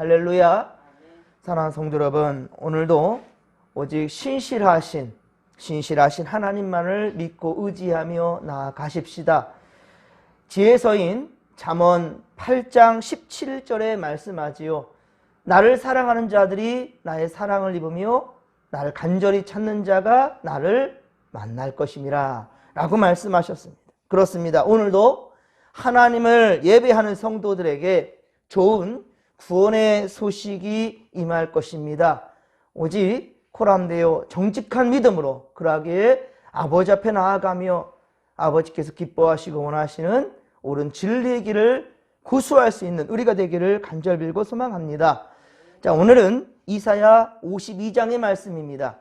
할렐루야. 사랑하는 성도 여러분, 오늘도 오직 신실하신 하나님만을 믿고 의지하며 나아가십시다. 지혜서인 잠언 8장 17절에 말씀하지요. 나를 사랑하는 자들이 나의 사랑을 입으며 나를 간절히 찾는 자가 나를 만날 것임이라 라고 말씀하셨습니다. 그렇습니다. 오늘도 하나님을 예배하는 성도들에게 좋은 구원의 소식이 임할 것입니다. 오직 코람되어 정직한 믿음으로 그러하기에 아버지 앞에 나아가며 아버지께서 기뻐하시고 원하시는 옳은 진리의 길을 구수할 수 있는 우리가 되기를 간절히 빌고 소망합니다. 자, 오늘은 이사야 52장의 말씀입니다.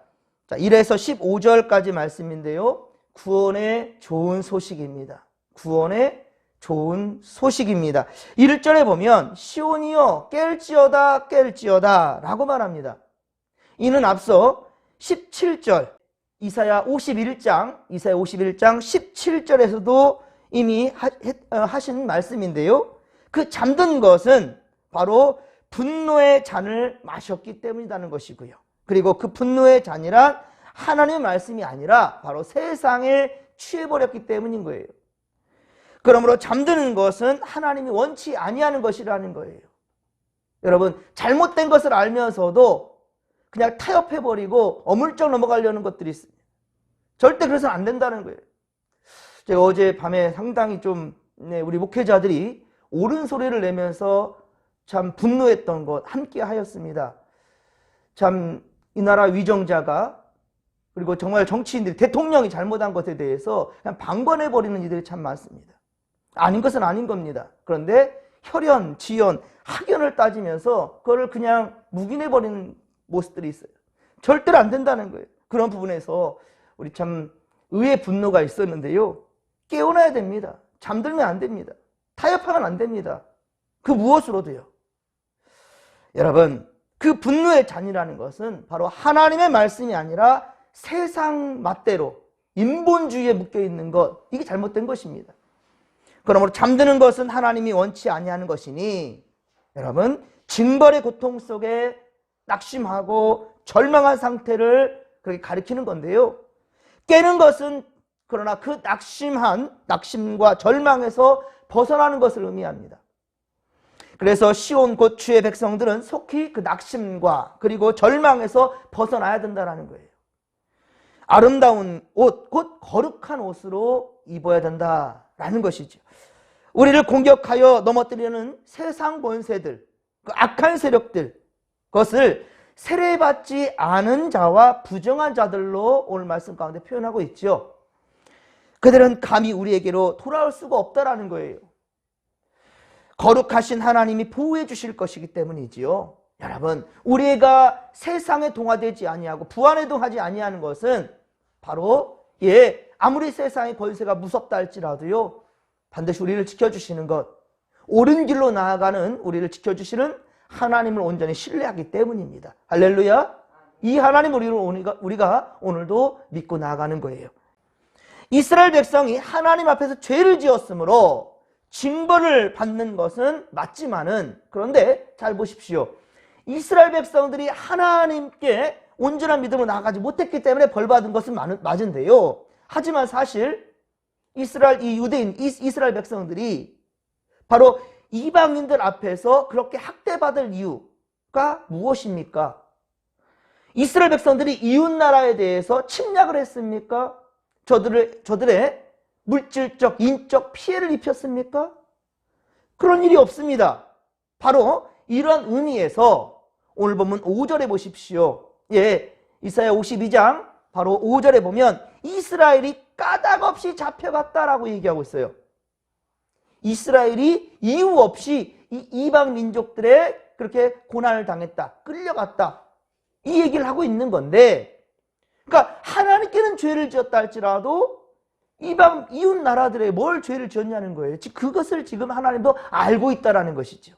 자, 1에서 15절까지 말씀인데요. 구원의 좋은 소식입니다. 구원의 좋은 소식입니다. 1절에 보면 시온이여 깰지어다 라고 말합니다. 이는 앞서 17절 이사야 51장 17절에서도 이미 하신 말씀인데요. 그 잠든 것은 바로 분노의 잔을 마셨기 때문이라는 것이고요. 그리고 그 분노의 잔이란 하나님의 말씀이 아니라 바로 세상에 취해버렸기 때문인 거예요. 그러므로 잠드는 것은 하나님이 원치 아니하는 것이라는 거예요. 여러분, 잘못된 것을 알면서도 그냥 타협해버리고 어물쩍 넘어가려는 것들이 있습니다. 절대 그래서는 안 된다는 거예요. 제가 어제 밤에 상당히 우리 목회자들이 옳은 소리를 내면서 참 분노했던 것 함께 하였습니다. 참 이 나라 위정자가 그리고 정말 정치인들이 대통령이 잘못한 것에 대해서 그냥 방관해버리는 이들이 참 많습니다. 아닌 것은 아닌 겁니다. 그런데 혈연, 지연, 학연을 따지면서 그거를 그냥 묵인해버리는 모습들이 있어요. 절대로 안 된다는 거예요. 그런 부분에서 우리 참 의의 분노가 있었는데요. 깨어나야 됩니다. 잠들면 안 됩니다. 타협하면 안 됩니다. 그 무엇으로도요. 여러분, 그 분노의 잔이라는 것은 바로 하나님의 말씀이 아니라 세상 맛대로 인본주의에 묶여있는 것, 이게 잘못된 것입니다. 그러므로 잠드는 것은 하나님이 원치 아니하는 것이니 여러분, 징벌의 고통 속에 낙심하고 절망한 상태를 그렇게 가리키는 건데요. 깨는 것은 그러나 그 낙심과 절망에서 벗어나는 것을 의미합니다. 그래서 시온 곧 주의 백성들은 속히 그 낙심과 그리고 절망에서 벗어나야 된다는 거예요. 아름다운 옷, 곧 거룩한 옷으로 입어야 된다라는 것이죠. 우리를 공격하여 넘어뜨리는 세상 권세들, 그 악한 세력들, 그것을 세례받지 않은 자와 부정한 자들로 오늘 말씀 가운데 표현하고 있죠. 그들은 감히 우리에게로 돌아올 수가 없다라는 거예요. 거룩하신 하나님이 보호해 주실 것이기 때문이지요. 여러분, 우리가 세상에 동화되지 아니하고 부안에 동하지 아니하는 것은 바로 아무리 세상의 권세가 무섭다 할지라도요, 반드시 우리를 지켜주시는 것, 옳은 길로 나아가는 우리를 지켜주시는 하나님을 온전히 신뢰하기 때문입니다. 할렐루야. 이 하나님을 우리가 오늘도 믿고 나아가는 거예요. 이스라엘 백성이 하나님 앞에서 죄를 지었으므로 징벌을 받는 것은 맞지만은, 그런데 잘 보십시오. 이스라엘 백성들이 하나님께 온전한 믿음으로 나아가지 못했기 때문에 벌받은 것은 맞은데요. 하지만 사실 이스라엘 백성들이 바로 이방인들 앞에서 그렇게 학대받을 이유가 무엇입니까? 이스라엘 백성들이 이웃나라에 대해서 침략을 했습니까? 저들의 물질적, 인적 피해를 입혔습니까? 그런 일이 없습니다. 바로 이러한 의미에서 오늘 보면 5절에 보십시오. 이사야 52장 바로 5절에 보면 이스라엘이 까닭없이 잡혀갔다라고 얘기하고 있어요. 이스라엘이 이유 없이 이 이방 민족들의 그렇게 고난을 당했다, 끌려갔다, 이 얘기를 하고 있는 건데, 그러니까 하나님께는 죄를 지었다 할지라도 이방 이웃 나라들에 뭘 죄를 지었냐는 거예요. 그것을 지금 하나님도 알고 있다라는 것이죠.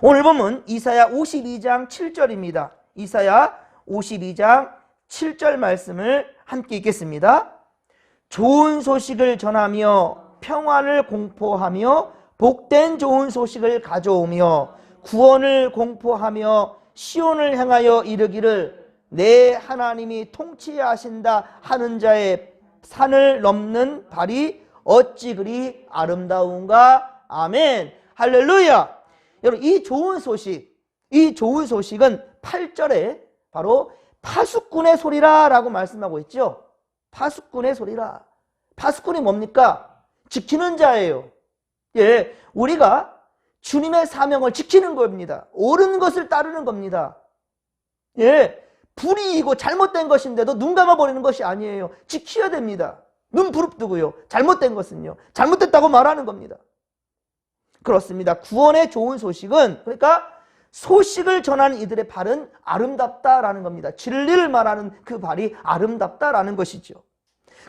오늘 보면 이사야 52장 7절입니다. 이사야 52장 7절 말씀을 함께 읽겠습니다. 좋은 소식을 전하며 평화를 공포하며 복된 좋은 소식을 가져오며 구원을 공포하며 시온을 향하여 이르기를 내 하나님이 통치하신다 하는 자의 산을 넘는 발이 어찌 그리 아름다운가. 아멘. 할렐루야. 여러분, 이 좋은 소식은 8절에 바로 파수꾼의 소리라 라고 말씀하고 있죠. 파수꾼의 소리라. 파수꾼이 뭡니까? 지키는 자예요. 예, 우리가 주님의 사명을 지키는 겁니다. 옳은 것을 따르는 겁니다. 예, 불이익고 잘못된 것인데도 눈 감아버리는 것이 아니에요. 지켜야 됩니다. 눈 부릅뜨고요. 잘못된 것은요, 잘못됐다고 말하는 겁니다. 그렇습니다. 구원의 좋은 소식은, 그러니까 소식을 전하는 이들의 발은 아름답다라는 겁니다. 진리를 말하는 그 발이 아름답다라는 것이죠.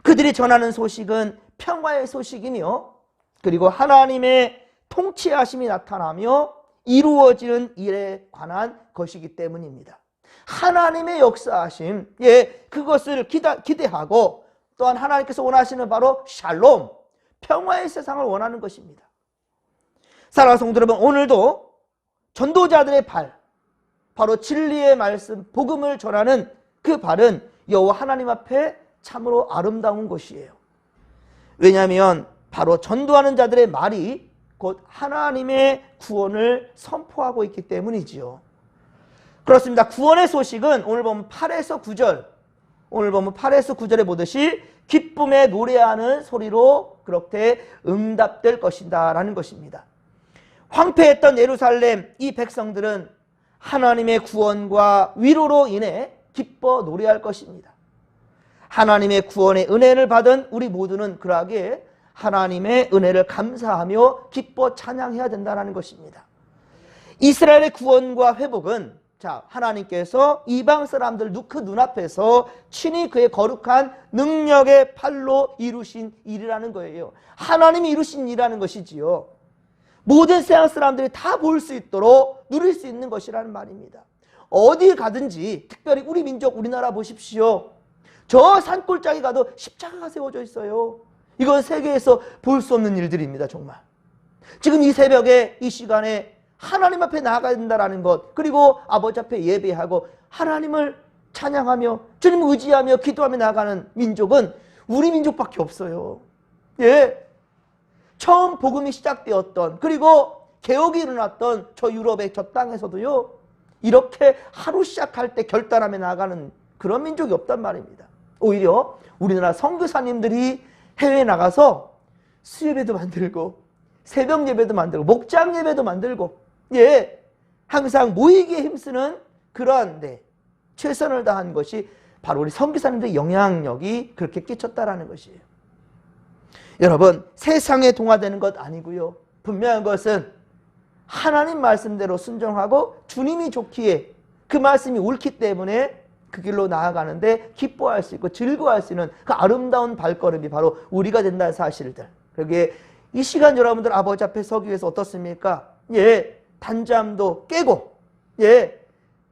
그들이 전하는 소식은 평화의 소식이며, 그리고 하나님의 통치하심이 나타나며 이루어지는 일에 관한 것이기 때문입니다. 하나님의 역사하심, 예, 그것을 기대하고, 또한 하나님께서 원하시는 바로 샬롬, 평화의 세상을 원하는 것입니다. 사랑하는 성도 여러분, 오늘도 전도자들의 발, 바로 진리의 말씀, 복음을 전하는 그 발은 여호와 하나님 앞에 참으로 아름다운 것이에요. 왜냐하면 바로 전도하는 자들의 말이 곧 하나님의 구원을 선포하고 있기 때문이지요. 그렇습니다. 구원의 소식은 오늘 보면 8에서 9절에 보듯이 기쁨에 노래하는 소리로 그렇게 응답될 것이다 라는 것입니다. 황폐했던 예루살렘, 이 백성들은 하나님의 구원과 위로로 인해 기뻐 노래할 것입니다. 하나님의 구원의 은혜를 받은 우리 모두는 그러하기에 하나님의 은혜를 감사하며 기뻐 찬양해야 된다는 것입니다. 이스라엘의 구원과 회복은, 자, 하나님께서 이방 사람들 그 눈앞에서 친히 그의 거룩한 능력의 팔로 이루신 일이라는 거예요. 하나님이 이루신 일이라는 것이지요. 모든 세상 사람들이 다 볼 수 있도록 누릴 수 있는 것이라는 말입니다. 어디 가든지, 특별히 우리 민족, 우리나라 보십시오. 저 산골짜기 가도 십자가가 세워져 있어요. 이건 세계에서 볼 수 없는 일들입니다. 정말 지금 이 새벽에 이 시간에 하나님 앞에 나아가야 된다는 것, 그리고 아버지 앞에 예배하고 하나님을 찬양하며 주님을 의지하며 기도하며 나아가는 민족은 우리 민족밖에 없어요. 예, 처음 복음이 시작되었던, 그리고 개혁이 일어났던 저 유럽의 저 땅에서도요, 이렇게 하루 시작할 때 결단하며 나아가는 그런 민족이 없단 말입니다. 오히려 우리나라 선교사님들이 해외에 나가서 수예배도 만들고 새벽 예배도 만들고 목장 예배도 만들고, 예, 항상 모이기에 힘쓰는 그러한 최선을 다한 것이 바로 우리 선교사님들의 영향력이 그렇게 끼쳤다라는 것이에요. 여러분, 세상에 동화되는 것 아니고요, 분명한 것은 하나님 말씀대로 순종하고 주님이 좋기에 그 말씀이 옳기 때문에 그 길로 나아가는데 기뻐할 수 있고 즐거워할 수 있는 그 아름다운 발걸음이 바로 우리가 된다는 사실들. 그러기에 이 시간 여러분들 아버지 앞에 서기 위해서 어떻습니까? 예, 단잠도 깨고, 예,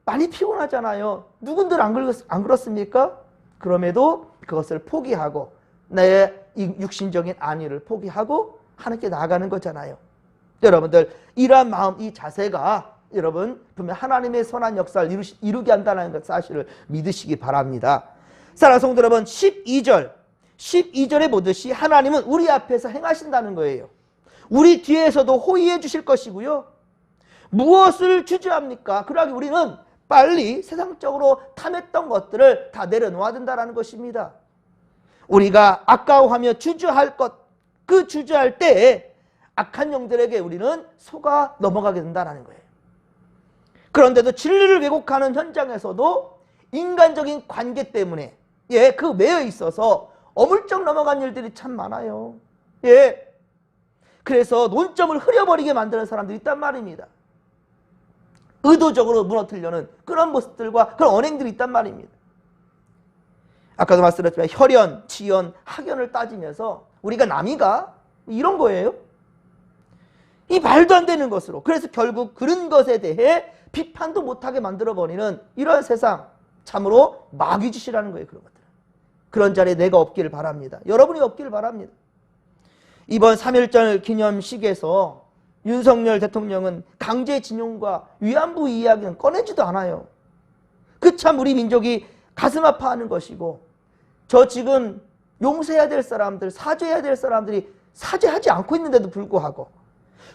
많이 피곤하잖아요. 누군들 안 그렇습니까? 그럼에도 그것을 포기하고 내 육신적인 안위를 포기하고 하나님께 나아가는 거잖아요. 여러분들, 이러한 마음, 이 자세가 여러분 분명 하나님의 선한 역사를 이루게 한다는 사실을 믿으시기 바랍니다. 사랑하는 성도 여러분, 12절에 보듯이 하나님은 우리 앞에서 행하신다는 거예요. 우리 뒤에서도 호의해 주실 것이고요. 무엇을 주저합니까? 그러기 우리는 빨리 세상적으로 탐했던 것들을 다 내려놓아야 된다는 것입니다. 우리가 아까워하며 주저할 것, 그 주저할 때에 악한 영들에게 우리는 속아 넘어가게 된다는 거예요. 그런데도 진리를 왜곡하는 현장에서도 인간적인 관계 때문에, 예, 그 매여 있어서 어물쩍 넘어간 일들이 참 많아요. 예, 그래서 논점을 흐려버리게 만드는 사람들이 있단 말입니다. 의도적으로 무너뜨리려는 그런 모습들과 그런 언행들이 있단 말입니다. 아까도 말씀드렸지만 혈연, 지연, 학연을 따지면서 우리가 남이가 이런 거예요. 이 말도 안 되는 것으로, 그래서 결국 그런 것에 대해 비판도 못하게 만들어버리는 이런 세상, 참으로 마귀짓이라는 거예요. 그런 것들. 그런 자리에 내가 없기를 바랍니다. 여러분이 없기를 바랍니다. 이번 3.1절 기념식에서 윤석열 대통령은 강제징용과 위안부 이야기는 꺼내지도 않아요. 그 참 우리 민족이 가슴 아파하는 것이고, 저 지금 용서해야 될 사람들, 사죄해야 될 사람들이 사죄하지 않고 있는데도 불구하고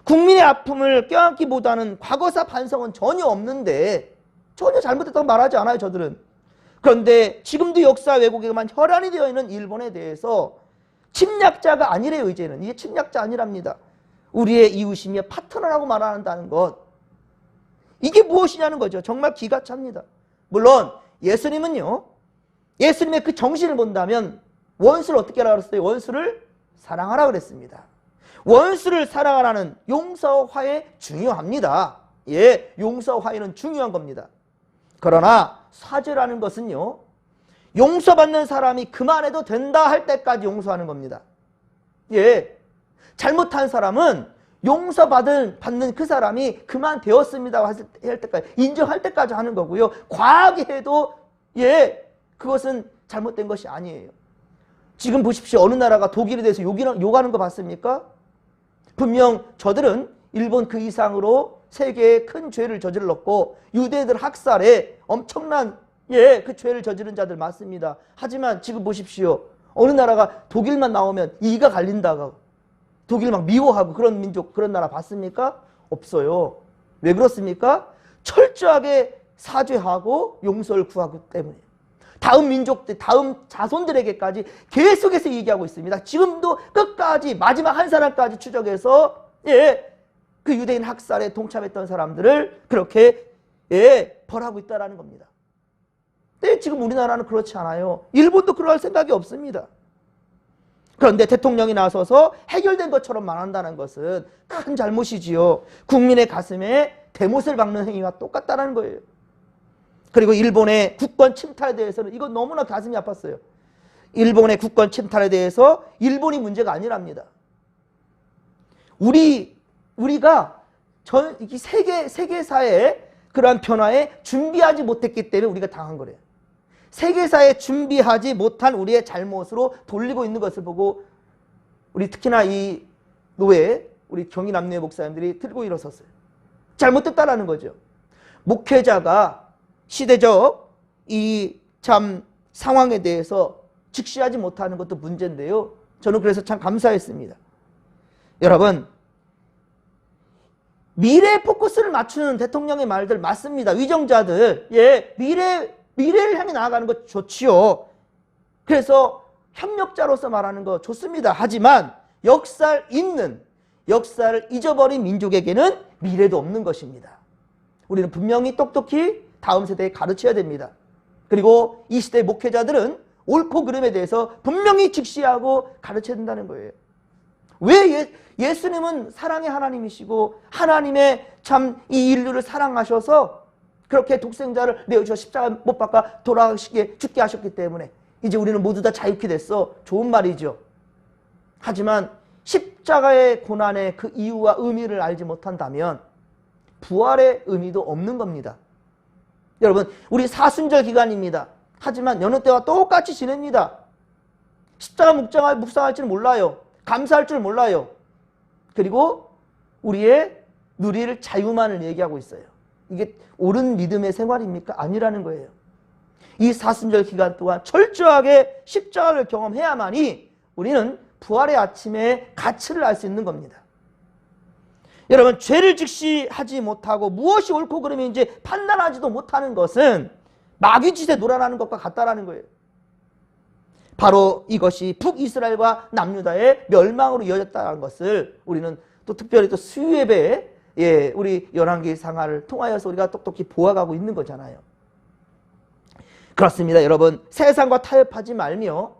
국민의 아픔을 껴안기보다는 과거사 반성은 전혀 없는데, 전혀 잘못했다고 말하지 않아요, 저들은. 그런데 지금도 역사 왜곡에만 혈안이 되어 있는 일본에 대해서 침략자가 아니래요. 이제는 이제 침략자 아니랍니다. 우리의 이웃이며 파트너라고 말한다는 것, 이게 무엇이냐는 거죠. 정말 기가 찹니다. 물론 예수님은요, 예수님의 그 정신을 본다면 원수를 어떻게 하라고 그랬어요? 원수를 사랑하라 그랬습니다. 원수를 사랑하라는 용서 화해 중요합니다. 예, 용서 화해는 중요한 겁니다. 그러나 사죄라는 것은요, 용서받는 사람이 그만해도 된다 할 때까지 용서하는 겁니다. 예, 잘못한 사람은 용서받는 그 사람이 그만 되었습니다 할 때까지, 인정할 때까지 하는 거고요. 과하게 해도 예, 그것은 잘못된 것이 아니에요. 지금 보십시오. 어느 나라가 독일에 대해서 욕하는 거 봤습니까? 분명 저들은 일본 그 이상으로 세계에 큰 죄를 저질렀고 유대인들 학살에 엄청난 그 죄를 저지른 자들 맞습니다. 하지만 지금 보십시오. 어느 나라가 독일만 나오면 이가 갈린다고, 독일 막 미워하고 그런 민족, 그런 나라 봤습니까? 없어요. 왜 그렇습니까? 철저하게 사죄하고 용서를 구하기 때문에. 다음 민족들, 다음 자손들에게까지 계속해서 얘기하고 있습니다. 지금도 끝까지 마지막 한 사람까지 추적해서 그 유대인 학살에 동참했던 사람들을 그렇게 벌하고 있다는 겁니다. 근데 지금 우리나라는 그렇지 않아요. 일본도 그럴 생각이 없습니다. 그런데 대통령이 나서서 해결된 것처럼 말한다는 것은 큰 잘못이지요. 국민의 가슴에 대못을 박는 행위와 똑같다는 거예요. 그리고 일본의 국권 침탈에 대해서는 이건 너무나 가슴이 아팠어요. 일본의 국권 침탈에 대해서 일본이 문제가 아니랍니다. 우리가 세계사의 그러한 변화에 준비하지 못했기 때문에 우리가 당한 거래요. 세계사에 준비하지 못한 우리의 잘못으로 돌리고 있는 것을 보고 우리 특히나 이 노예, 우리 경희남녀 목사님들이 들고 일어섰어요. 잘못됐다라는 거죠. 목회자가 시대적 이 참 상황에 대해서 직시하지 못하는 것도 문제인데요. 저는 그래서 참 감사했습니다. 여러분, 미래에 포커스를 맞추는 대통령의 말들 맞습니다. 위정자들, 미래를 향해 나아가는 것 좋지요. 그래서 협력자로서 말하는 거 좋습니다. 하지만 역사를 잊어버린 민족에게는 미래도 없는 것입니다. 우리는 분명히 똑똑히 다음 세대에 가르쳐야 됩니다. 그리고 이 시대의 목회자들은 옳고 그름에 대해서 분명히 직시하고 가르쳐야 된다는 거예요. 왜 예수님은 사랑의 하나님이시고 하나님의 참 이 인류를 사랑하셔서 그렇게 독생자를 내어주셔 십자가 못 박아 돌아가시게 죽게 하셨기 때문에 이제 우리는 모두 다 자유케 됐어. 좋은 말이죠. 하지만 십자가의 고난의 그 이유와 의미를 알지 못한다면 부활의 의미도 없는 겁니다. 여러분, 우리 사순절 기간입니다. 하지만 여느 때와 똑같이 지냅니다. 십자가 묵상할 줄 몰라요. 감사할 줄 몰라요. 그리고 우리의 누릴 자유만을 얘기하고 있어요. 이게 옳은 믿음의 생활입니까? 아니라는 거예요. 이 사순절 기간 동안 철저하게 십자가를 경험해야만이 우리는 부활의 아침의 가치를 알 수 있는 겁니다. 여러분, 죄를 직시하지 못하고 무엇이 옳고 그름인지 판단하지도 못하는 것은 마귀짓에 놀아나는 것과 같다라는 거예요. 바로 이것이 북이스라엘과 남유다의 멸망으로 이어졌다는 것을 우리는 또 특별히 또 수요예배에 우리 열왕기 상하를 통하여서 우리가 똑똑히 보아가고 있는 거잖아요. 그렇습니다. 여러분, 세상과 타협하지 말며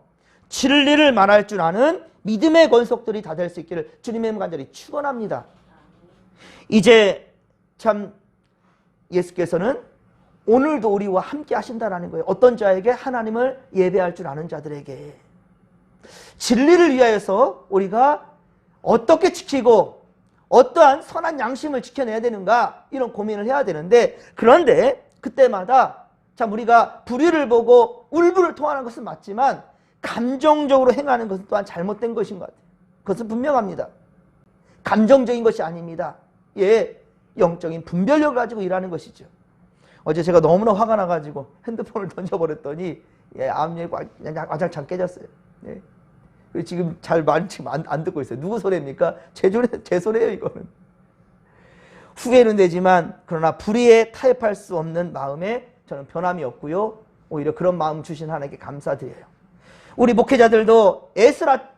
진리를 말할 줄 아는 믿음의 권속들이 다 될 수 있기를 주님의 간절히 축원합니다. 이제 참 예수께서는 오늘도 우리와 함께 하신다라는 거예요. 어떤 자에게? 하나님을 예배할 줄 아는 자들에게. 진리를 위하여서 우리가 어떻게 지키고 어떠한 선한 양심을 지켜내야 되는가, 이런 고민을 해야 되는데, 그런데 그때마다 참 우리가 불의를 보고 울분을 토하는 것은 맞지만 감정적으로 행하는 것은 또한 잘못된 것인 것 같아요. 그것은 분명합니다. 감정적인 것이 아닙니다. 예, 영적인 분별력을 가지고 일하는 것이죠. 어제 제가 너무나 화가 나가지고 핸드폰을 던져버렸더니 예, 앞니에 와장창 깨졌어요. 예. 지금 잘 말 지금 안 듣고 있어요. 누구 소리입니까? 제 소리예요, 이거는. 후회는 되지만 그러나 불의에 타협할 수 없는 마음에 저는 변함이 없고요. 오히려 그런 마음 주신 하나님께 감사드려요. 우리 목회자들도 에스라,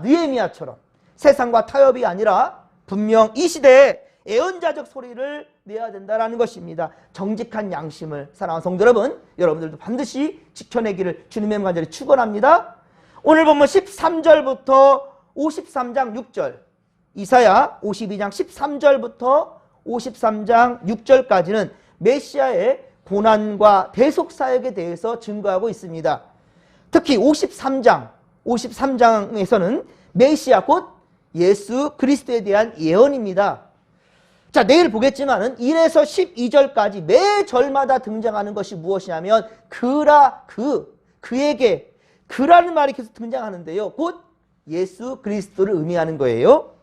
느헤미야처럼 세상과 타협이 아니라 분명 이 시대에 애언자적 소리를 내야 된다는 것입니다. 정직한 양심을 사랑하는 성도 여러분, 여러분들도 반드시 지켜내기를 주님의 간절히 축원합니다. 오늘 본문 13절부터 53장 6절, 이사야 52장 13절부터 53장 6절까지는 메시아의 고난과 대속사역에 대해서 증거하고 있습니다. 특히 53장에서는 메시아 곧 예수 그리스도에 대한 예언입니다. 자, 내일 보겠지만은 1에서 12절까지 매 절마다 등장하는 것이 무엇이냐면 그에게, 그라는 말이 계속 등장하는데요. 곧 예수 그리스도를 의미하는 거예요.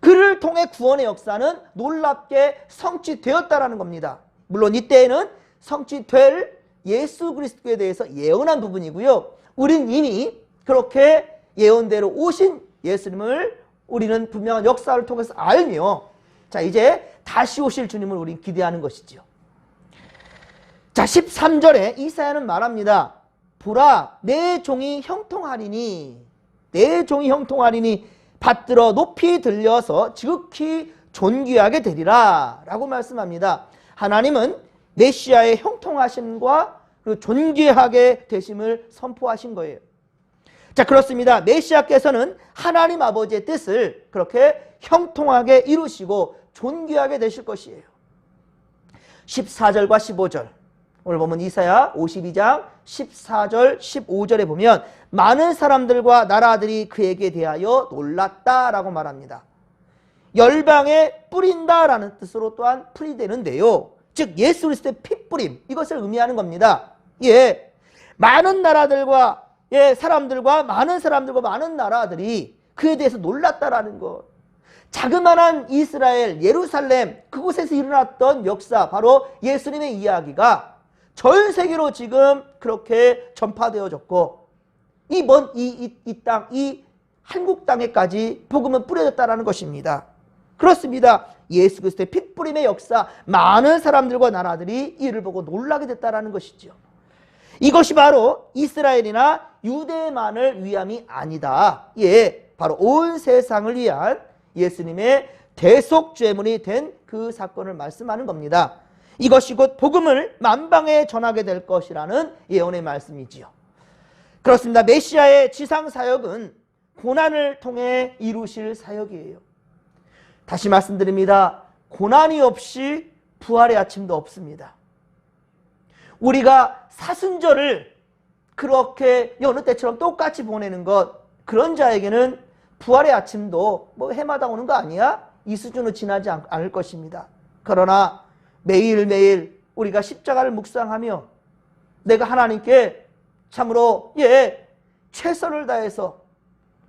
그를 통해 구원의 역사는 놀랍게 성취되었다라는 겁니다. 물론 이때에는 성취될 예수 그리스도에 대해서 예언한 부분이고요. 우린 이미 그렇게 예언대로 오신 예수님을 우리는 분명한 역사를 통해서 알며, 자, 이제 다시 오실 주님을 우린 기대하는 것이죠. 자, 13절에 이사야는 말합니다. 보라, 내 종이 형통하리니 받들어 높이 들려서 지극히 존귀하게 되리라 라고 말씀합니다. 하나님은 메시아의 형통하심과 그리고 존귀하게 되심을 선포하신 거예요. 자, 그렇습니다. 메시아께서는 하나님 아버지의 뜻을 그렇게 형통하게 이루시고 존귀하게 되실 것이에요. 14절과 15절, 오늘 보면 이사야 52장 14절 15절에 보면 많은 사람들과 나라들이 그에게 대하여 놀랐다라고 말합니다. 열방에 뿌린다라는 뜻으로 또한 풀이되는데요. 즉 예수 그리스도의 핏뿌림, 이것을 의미하는 겁니다. 예, 많은 나라들과 사람들과 많은 나라들이 그에 대해서 놀랐다라는 것. 자그마한 이스라엘, 예루살렘, 그곳에서 일어났던 역사, 바로 예수님의 이야기가 전 세계로 지금 그렇게 전파되어졌고, 이 땅, 이 한국 땅에까지 복음은 뿌려졌다라는 것입니다. 그렇습니다. 예수 그리스도의 핏뿌림의 역사, 많은 사람들과 나라들이 이를 보고 놀라게 됐다라는 것이죠. 이것이 바로 이스라엘이나 유대만을 위함이 아니다. 예, 바로 온 세상을 위한 예수님의 대속죄물이 된 그 사건을 말씀하는 겁니다. 이것이 곧 복음을 만방에 전하게 될 것이라는 예언의 말씀이지요. 그렇습니다. 메시아의 지상사역은 고난을 통해 이루실 사역이에요. 다시 말씀드립니다. 고난이 없이 부활의 아침도 없습니다. 우리가 사순절을 그렇게 여느 때처럼 똑같이 보내는 것, 그런 자에게는 부활의 아침도 뭐 해마다 오는 거 아니야? 이 수준으로 지나지 않을 것입니다. 그러나 매일매일 우리가 십자가를 묵상하며 내가 하나님께 참으로 최선을 다해서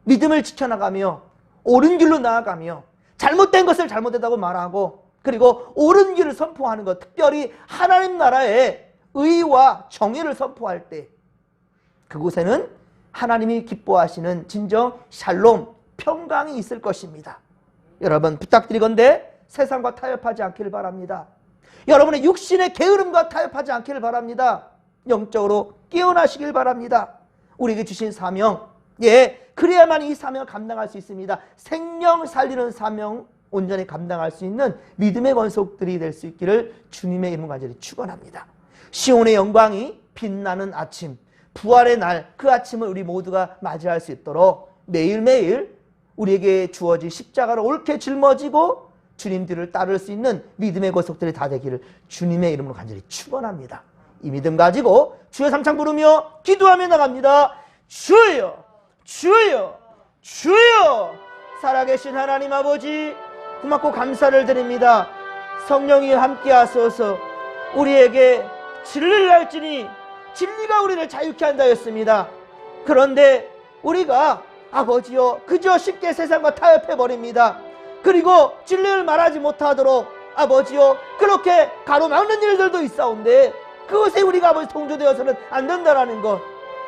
믿음을 지켜나가며 옳은 길로 나아가며 잘못된 것을 잘못됐다고 말하고, 그리고 옳은 길을 선포하는 것, 특별히 하나님 나라의 의와 정의를 선포할 때 그곳에는 하나님이 기뻐하시는 진정 샬롬, 평강이 있을 것입니다. 여러분, 부탁드리건대 세상과 타협하지 않기를 바랍니다. 여러분의 육신의 게으름과 타협하지 않기를 바랍니다. 영적으로 깨어나시길 바랍니다. 우리에게 주신 사명, 그래야만 이 사명을 감당할 수 있습니다. 생명 살리는 사명 온전히 감당할 수 있는 믿음의 권속들이 될 수 있기를 주님의 이름 간절히 축원합니다. 시온의 영광이 빛나는 아침, 부활의 날, 그 아침을 우리 모두가 맞이할 수 있도록 매일매일 우리에게 주어진 십자가를 옳게 짊어지고 주님 뒤를 따를 수 있는 믿음의 권속들이 다 되기를 주님의 이름으로 간절히 축원합니다. 이 믿음 가지고 주여 삼창 부르며 기도하며 나갑니다. 주여, 주여, 주여. 살아계신 하나님 아버지, 고맙고 감사를 드립니다. 성령이 함께 하소서. 우리에게 진리를 알지니 진리가 우리를 자유케 한다 했습니다. 그런데 우리가 아버지여 그저 쉽게 세상과 타협해버립니다. 그리고 진리를 말하지 못하도록 아버지요 그렇게 가로막는 일들도 있사온데 그것에 우리가 아버지 동조되어서는 안 된다라는 것.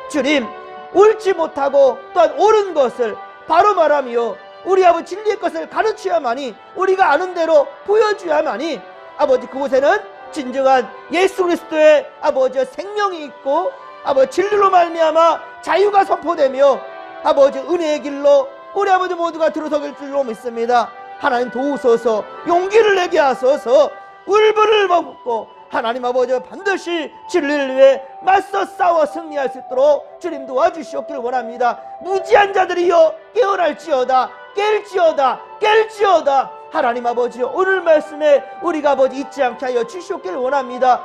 주님, 옳지 못하고 또한 옳은 것을 바로 말하며 우리 아버지 진리의 것을 가르쳐야만이, 우리가 아는 대로 보여줘야만이 아버지 그곳에는 진정한 예수 그리스도의 아버지 생명이 있고 아버지 진리로 말미암아 자유가 선포되며 아버지 은혜의 길로 우리 아버지 모두가 들어서길 줄로 믿습니다. 하나님 도우소서, 용기를 내게 하소서. 울분을 먹고 하나님 아버지 반드시 진리를 위해 맞서 싸워 승리할 수 있도록 주님 도와주시옵기를 원합니다. 무지한 자들이여 깨어날지어다, 깰지어다. 하나님 아버지 오늘 말씀에 우리가 아버지 잊지 않게 하여 주시옵기를 원합니다.